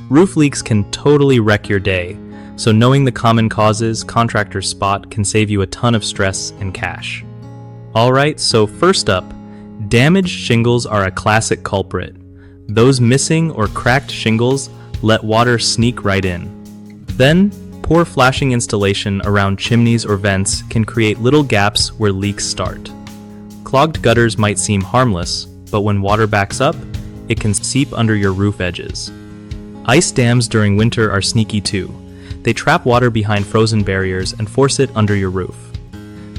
Roof leaks can totally wreck your day, so knowing the common causes contractors spot can save you a ton of stress and cash. Alright, so first up, damaged shingles are a classic culprit. Those missing or cracked shingles let water sneak right in. Then, poor flashing installation around chimneys or vents can create little gaps where leaks start. Clogged gutters might seem harmless, but when water backs up, it can seep under your roof edges. Ice dams during winter are sneaky too. They trap water behind frozen barriers and force it under your roof.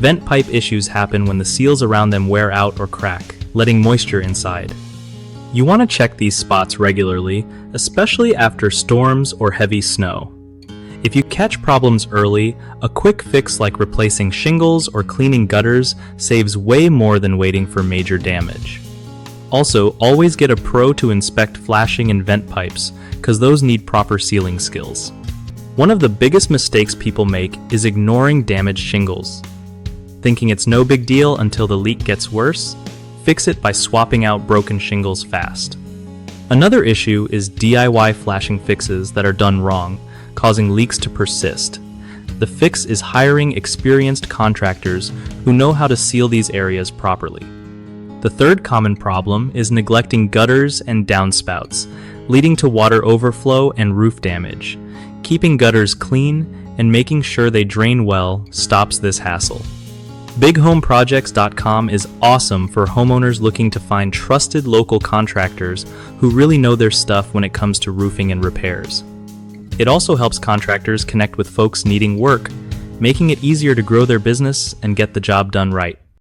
Vent pipe issues happen when the seals around them wear out or crack, letting moisture inside. You want to check these spots regularly, especially after storms or heavy snow. If you catch problems early, a quick fix like replacing shingles or cleaning gutters saves way more than waiting for major damage. Also, always get a pro to inspect flashing and vent pipes, because those need proper sealing skills. One of the biggest mistakes people make is ignoring damaged shingles. Thinking it's no big deal until the leak gets worse, fix it by swapping out broken shingles fast. Another issue is DIY flashing fixes that are done wrong, causing leaks to persist. The fix is hiring experienced contractors who know how to seal these areas properly. The third common problem is neglecting gutters and downspouts, leading to water overflow and roof damage. Keeping gutters clean and making sure they drain well stops this hassle. BigHomeProjects.com is awesome for homeowners looking to find trusted local contractors who really know their stuff when it comes to roofing and repairs. It also helps contractors connect with folks needing work, making it easier to grow their business and get the job done right.